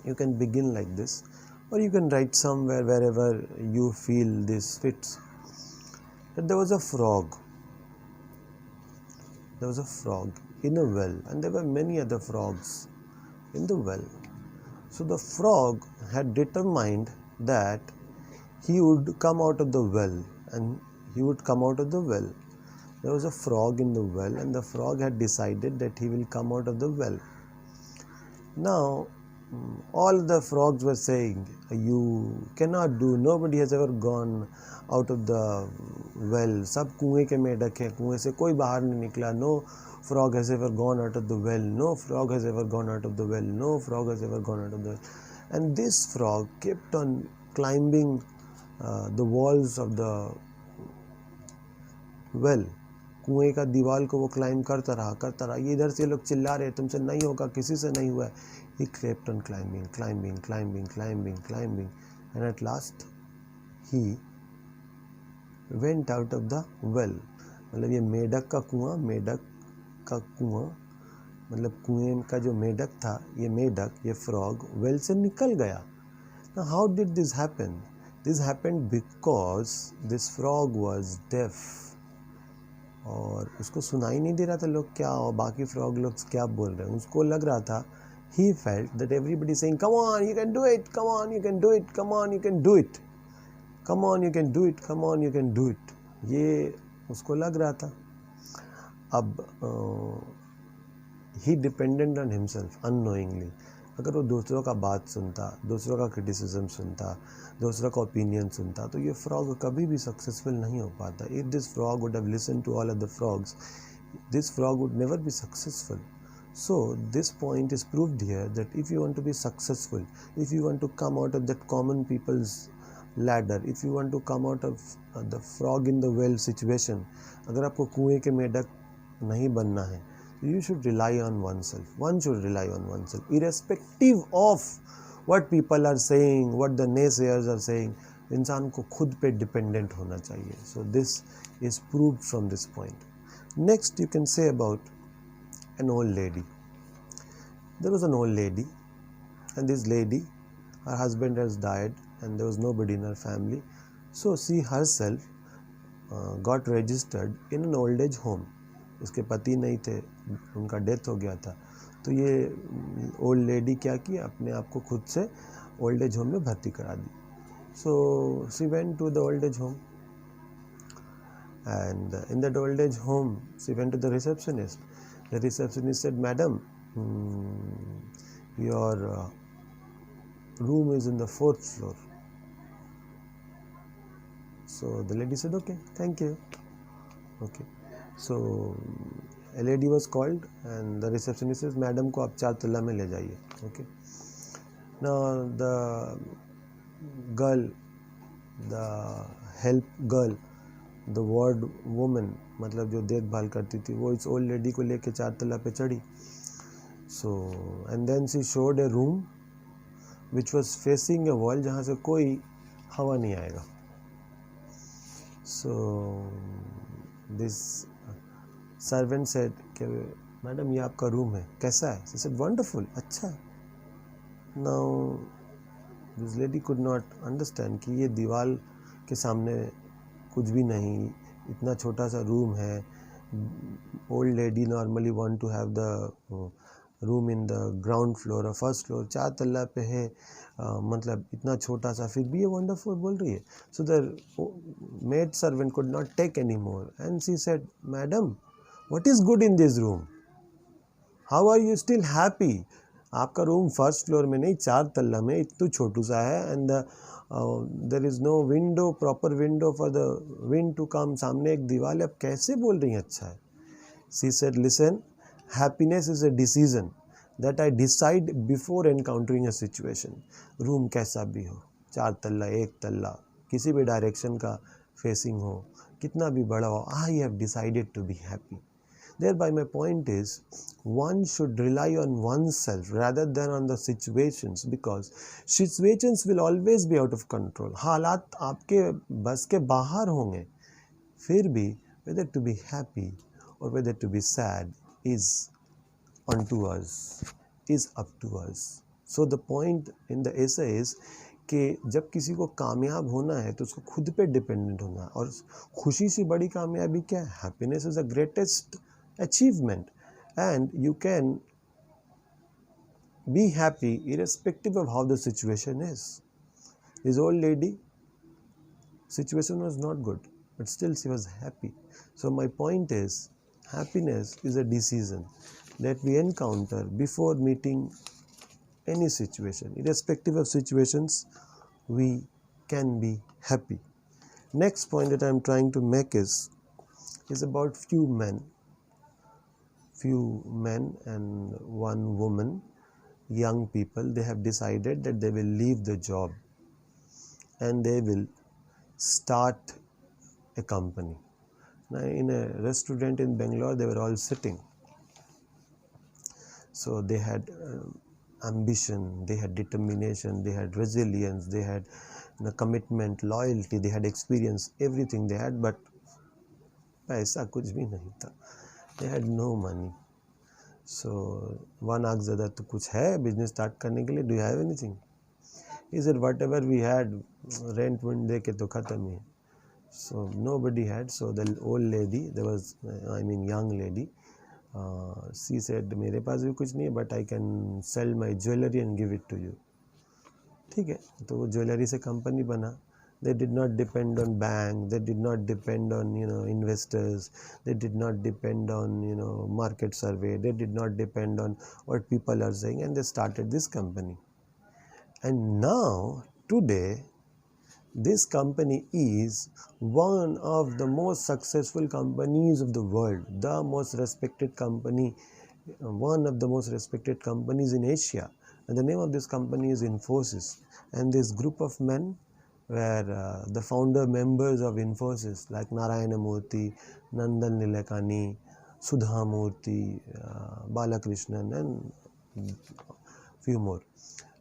You can begin like this, or you can write somewhere wherever you feel this fits. That there was a frog. There was a frog in a well, and there were many other frogs in the well. So the frog had determined that he would come out of the well, and he would come out of the well. There was a frog in the well, and the frog had decided that he will come out of the well. Now, all the frogs were saying, you cannot do, nobody has ever gone out of the well. सब कुएं के मेढक हैं, कुएं से कोई बाहर नहीं निकला. No frog has ever gone out of the well. No frog has ever gone out of the well. No frog has ever gone out of the well. And this frog kept on climbing the walls of the well. कुएं का दीवार को वो climb करता रहा. ये इधर से लोग चिल्ला रहे, तुमसे नहीं होगा, किसी से नहीं हुआ. He kept on climbing, and at last he went out of the well. मतलब ये मेढक का कुआं मतलब कुएं का जो मेढक था, ये frog well से निकल गया. Now how did this happen? This happened because this frog was deaf. और उसको सुनाई नहीं दे रहा था लोग क्या और बाकी फ्रॉग लोग क्या बोल रहे हैं. उसको लग रहा था, he felt that everybody saying, come on, you can do it, come on, you can do it, come on, you can do it, come on, you can do it, come on, you can do it. ये उसको लग रहा था. अब he depended on himself unknowingly. अगर वो दूसरों का बात सुनता, दूसरों का क्रिटिसिज्म सुनता, दूसरों का ओपिनियन सुनता, तो ये फ्रॉग कभी भी सक्सेसफुल नहीं हो पाता. If this frog would have listened to all other frogs, this frog would never be successful. So this point is proved here that if you want to be successful, if you want to come out of that common people's ladder, if you want to come out of the frog in the well situation, अगर आपको कुएं के मेढक नहीं बनना है, you should rely on oneself. One should rely on oneself, irrespective of what people are saying, what the naysayers are saying. इंसान को खुद पे dependent होना चाहिए. So this is proved from this point. Next, you can say about an old lady. There was an old lady, and this lady, her husband has died, and there was nobody in her family. So she herself got registered in an old age home. इसके पति नहीं थे, उनका death हो गया था. तो ये ओल्ड लेडी क्या की, अपने आप को खुद से ओल्ड एज होम में भर्ती करा दी. So she went to the old age home, and in that old age home she went to the receptionist. The receptionist said, madam, your room is in the 4th floor. So the lady said, okay, thank you. Okay. So a lady was called, and the receptionist says, madam को आप 4 तल्ला में ले जाइए. Okay. Now the girl, the help girl, the ward woman, मतलब जो देखभाल करती थी, वो इस old lady को लेके 4 तल्ला पे चढ़ी. So and then she showed a room which was facing a wall, जहाँ से कोई हवा नहीं आएगा. So this सर्वेंट सेड कि मैडम ये आपका रूम है, कैसा है? शी सेड, वंडरफुल, अच्छा. Now this lady could not understand कि ये दीवार के सामने कुछ भी नहीं, इतना छोटा सा रूम है. Old lady normally want to have the room in the ground floor और फर्स्ट फ्लोर, 4 तल्ला पे है, मतलब इतना छोटा सा, फिर भी ये वंडरफुल बोल रही है. So the maid servant could not take any more, and she said, madam, what is good in this room? How are you still happy? आपका रूम 1st floor में नहीं, 4 तल्ला में, इतना छोटू सा है, and there is no window, proper window for the wind to come. सामने एक दीवार है, आप कैसे बोल रही हैं अच्छा है? She said, listen, happiness is a decision that I decide before encountering a situation. Room कैसा भी हो, 4 तल्ला, 1 तल्ला, किसी भी डायरेक्शन का फेसिंग हो, कितना भी बड़ा हो, I have decided to be happy. Thereby my point is, one should rely on oneself rather than on the situations, because situations will always be out of control. हालात आपके बस के बाहर होंगे, फिर भी whether to be happy or whether to be sad is unto us, is up to us. So the point in the essay is कि जब किसी को कामयाब होना है तो उसको खुद पे डिपेंडेंट होना है, और खुशी से बड़ी कामयाबी क्या है? Happiness is the greatest achievement, and you can be happy irrespective of how the situation is. This old lady, situation was not good, but still she was happy. So my point is, happiness is a decision that we encounter before meeting any situation. Irrespective of situations, we can be happy. Next point that I am trying to make is about few men and one woman, young people. They have decided that they will leave the job and they will start a company. Now, in a restaurant in Bangalore, they were all sitting. So they had ambition, they had determination, they had resilience, they had commitment, loyalty, they had experience, everything they had, but paisa kuch bhi nahi tha. They had no money. So one asked Dada, to kuch hai business start karne ke liye? Do you have anything? He said, whatever we had, rent de ke to khatam hai. So nobody had. So the old lady, young lady, she said, मेरे पास भी कुछ नहीं है, but I can sell my jewelry and give it to you. ठीक है, तो वो jewellery से कंपनी बना. They did not depend on bank, they did not depend on investors, they did not depend on market survey, they did not depend on what people are saying, and they started this company. And now today this company is one of the most successful companies of the world, the most respected company, one of the most respected companies in Asia. And the name of this company is Infosys. And this group of men were the founder members of Infosys, like Narayana Murthy, Nandan Nilekani, Sudha Murthy, Balakrishnan, and few more.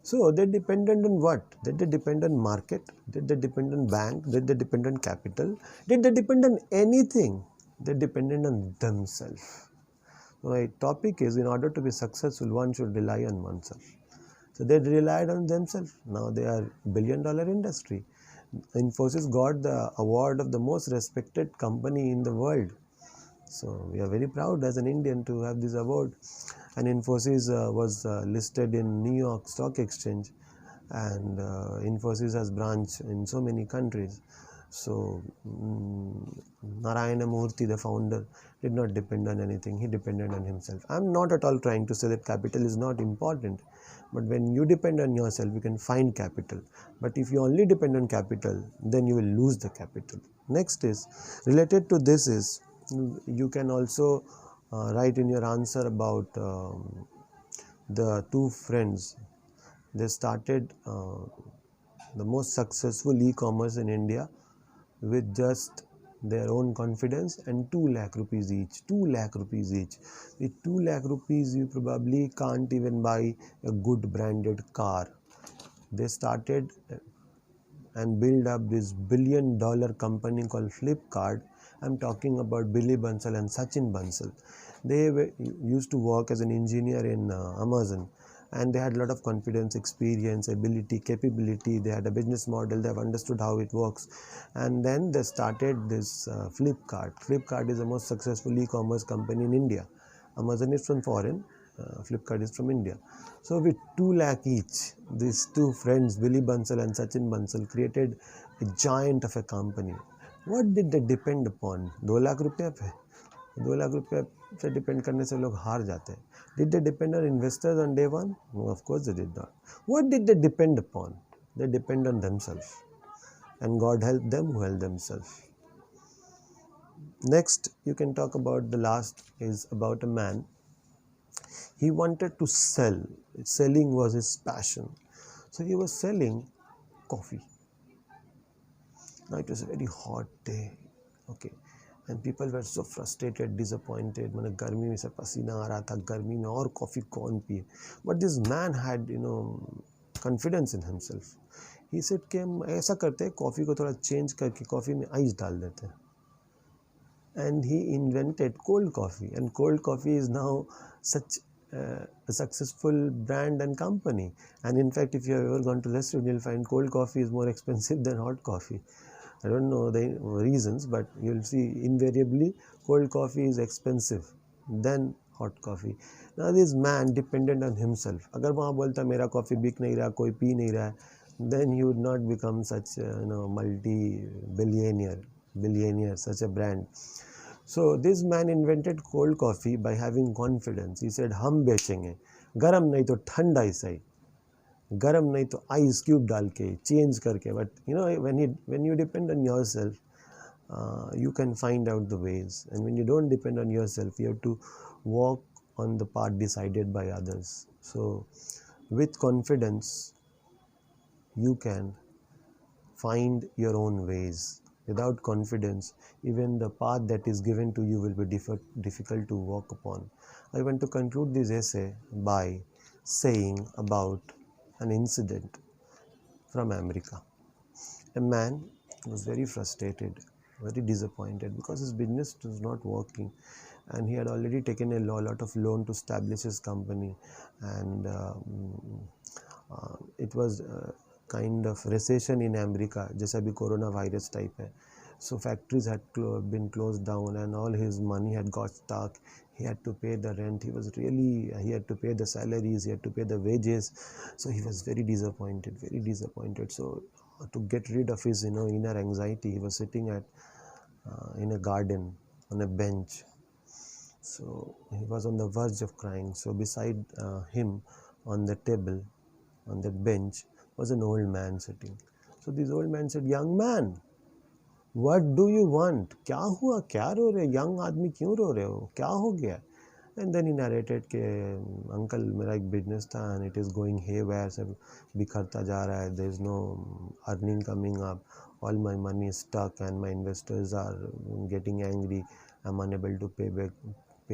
So they depended on what? Did they depend on market? Did they depend on bank? Did they depend on capital? Did they depend on anything? They depended on themselves. So my topic is, in order to be successful, one should rely on oneself. So they relied on themselves. Now they are billion-dollar industry. Infosys got the award of the most respected company in the world. So we are very proud as an Indian to have this award. And Infosys was listed in New York Stock Exchange, and Infosys has branch in so many countries. So Narayana Murthy, the founder, did not depend on anything. He depended on himself. I'm not at all trying to say that capital is not important, but when you depend on yourself, you can find capital. But if you only depend on capital, then you will lose the capital. Next is, related to this is, you can also write in your answer about the two friends. They started the most successful e-commerce in India with just their own confidence and 2 lakh rupees each. 2 lakh rupees each. With 2 lakh rupees, you probably can't even buy a good branded car. They started and build up this billion-dollar company called Flipkart. I'm talking about Billy Bansal and Sachin Bansal. They used to work as an engineer in Amazon, and they had a lot of confidence, experience, ability, capability. They had a business model. They have understood how it works, and then they started this Flipkart. Flipkart is the most successful e-commerce company in India. Amazon is from foreign, Flipkart is from India. So with 2 lakh each, these two friends, Billy Bansal and Sachin Bansal, created a giant of a company. What did they depend upon? 2 lakh रुपये पे. 2 lakh रुपये पे depend करने से लोग हार जाते हैं. Did they depend on investors on day one? No, of course they did not. What did they depend upon? They depend on themselves. And God helped them who helped themselves. Next, you can talk about the last is about a man. He wanted to sell. Selling was his passion. So he was selling coffee. Now it was a very hot day. Okay. And people were so frustrated, disappointed. मैंने गर्मी में से पसीना आ रहा था, गर्मी में और कॉफ़ी कौन पिए. But this man had, confidence in himself. He said कि हम ऐसा करते हैं, कॉफ़ी को थोड़ा चेंज करके कॉफ़ी में आइस डाल देते हैं. And he invented cold coffee, and cold coffee is now such a successful brand and company. And in fact, if you have ever gone to restaurant, you'll find cold coffee is more expensive than hot coffee. I don't know the reasons, but you'll see invariably cold coffee is expensive than hot coffee. Now this man dependent on himself. अगर वहाँ बोलता मेरा coffee बिक नहीं रहा, कोई P नहीं रहा है, then he would not become such a multi-billionaire, such a brand. So this man invented cold coffee by having confidence. He said हम बेचेंगे, गरम नहीं तो ठंडा ही सही, गरम नहीं तो आइस क्यूब डाल के चेंज करके. But when you depend on yourself, you can find out the ways. And when you don't depend on yourself, you have to walk on the path decided by others. So with confidence, you can find your own ways. Without confidence, even the path that is given to you will be difficult to walk upon. I want to conclude this essay by saying about an incident from America. A man was very frustrated, very disappointed because his business was not working, and he had already taken a lot of loan to establish his company, and it was kind of recession in America, जैसा भी corona virus type है. So factories had been closed down, and all his money had got stuck. He had to pay the rent. He had to pay the salaries. He had to pay the wages. So he was very disappointed, very disappointed. So to get rid of his inner anxiety, he was sitting in a garden on a bench. So he was on the verge of crying. So beside him on the table, on the bench, was an old man sitting. So this old man said, "Young man, what do you want? क्या हुआ, क्या रो रहे, young आदमी क्यों रो रहे हो, क्या हो गया?" And then he narrated कि अंकल मेरा एक बिजनेस था and it is going haywire, सब बिखरता जा रहा है, there is no earning coming up, all my money is stuck and my investors are getting angry, I'm unable to pay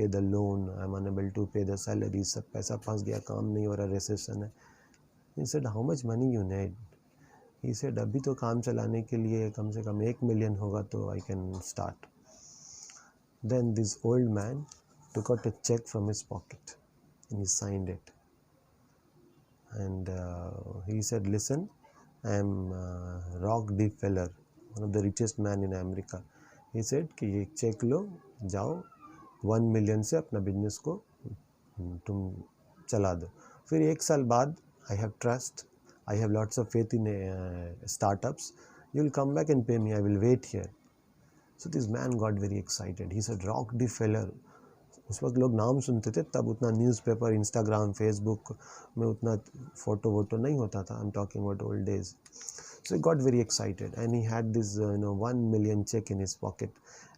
the loan, I'm unable to pay the salaries, सब पैसा फंस गया, काम नहीं हो रहा, recession है. He said, "How much money you need?" He said, "अभी तो काम चलाने के लिए कम से कम 1 million होगा तो I can start." Then this old man took out a check from his pocket and he signed it. And he said, "Listen, I am Rockefeller, one of the richest man in America." He said कि ये check लो, जाओ 1 million से अपना business को तुम चला दो. फिर 1 साल बाद, I have trust, I have lots of faith in startups, you'll come back and pay me, I will wait here. So this man got very excited. He said, Rockefeller. उस वक्त लोग नाम सुनते थे, तब उतना न्यूज़पेपर, इंस्टाग्राम, फेसबुक में उतना फोटो वोटो नहीं होता था. I'm talking about old days. So he got very excited and he had this 1 million check in his pocket.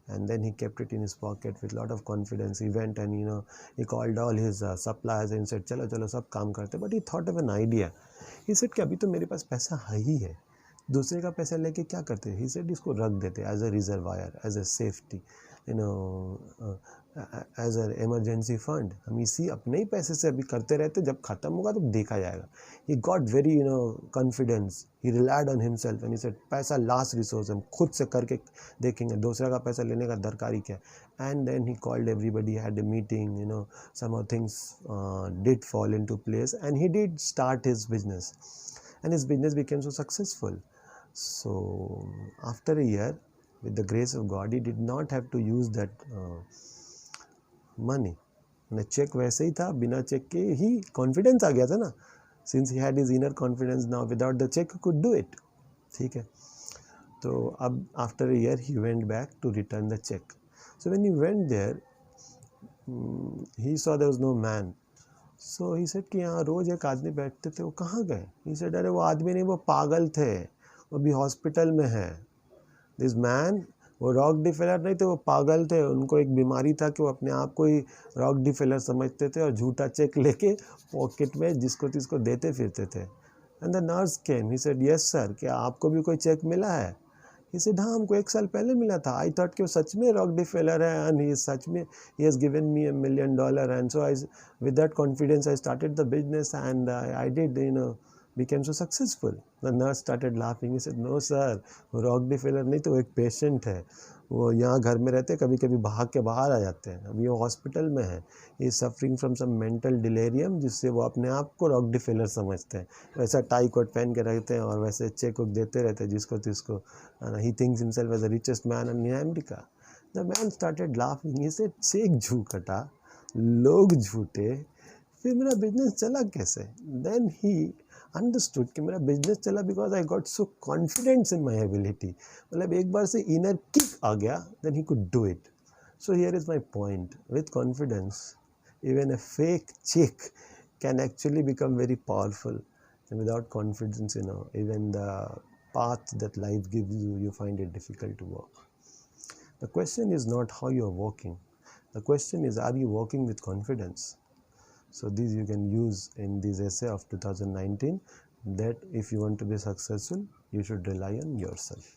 And then he kept it in his pocket with a lot of confidence. He went and he called all his suppliers and said, चलो चलो सब काम करते. But he thought of an idea. He said कि अभी तो मेरे पास पैसा है ही है, दूसरे का पैसा लेके क्या करते. He said इसको रख देते as a reservoir, as a safety, as an emergency fund. हम इसी अपने ही पैसे से अभी करते रहते, जब खत्म होगा तो देखा जाएगा. He got very confidence. He relied on himself and he said पैसा last resource, हम खुद से करके देखेंगे, दूसरे का पैसा लेने का दरकारी क्या. And then he called everybody, had a meeting, somehow things did fall into place and he did start his business and his business became so successful. So after a year, with the grace of God, he did not have to use that money. Cheque वैसे ही था, बिना check के ही confidence आ गया था ना. Since he had his inner confidence, now without the check he could do it. ठीक है. तो अब after a year he went back to return the check. So when he went there, he saw there was no man. So he said कि यहाँ रोज एक आदमी बैठते थे, वो कहाँ गए. He said, अरे वो आदमी नहीं, वो पागल थे, वो भी हॉस्पिटल में है. This man, वो रॉकफेलर नहीं थे, वो पागल थे. उनको एक बीमारी था कि वो अपने आप को ही रॉकफेलर समझते थे और झूठा चेक लेके पॉकेट में जिसको तिसको देते फिरते थे. And the nurse came. He said, "yes sir, क्या आपको भी कोई चेक मिला है?" ही सेड, "हाँ, हमको 1 साल पहले मिला था. आई थॉट कि वो सच में रॉकफेलर है एंड ही सच में he has given me $1 million. And so I with that confidence I started the business and I did became so successful. The nurse started laughing. He said, no sir, वो Rockefeller नहीं तो एक patient है, वो यहाँ घर में रहते, कभी कभी भाग के बाहर आ जाते हैं, अभी वो हॉस्पिटल में है, he suffering from some mental delirium, जिससे वो अपने आप को रॉकफेलर समझते हैं, वैसा टाई कोट पहन के रहते हैं और वैसे चेक उक देते रहते हैं जिसको तिसको, he thinks himself as the richest man in America. The man started laughing. He said, check झूठा, लोग झूठे, फिर मेरा बिजनेस चला कैसे? देन ही अंडरस्टूड कि मेरा बिजनेस चला because I got so confidence in my ability. मतलब एक बार से इनर किक आ गया, देन ही could do it. So here is my point. With confidence even a fake chick can actually become very powerful. And without confidence, even the path that life gives you, you find it difficult to walk. The question is not how you are walking. The question is, are you walking with confidence? So these you can use in this essay of 2019, that if you want to be successful, you should rely on yourself.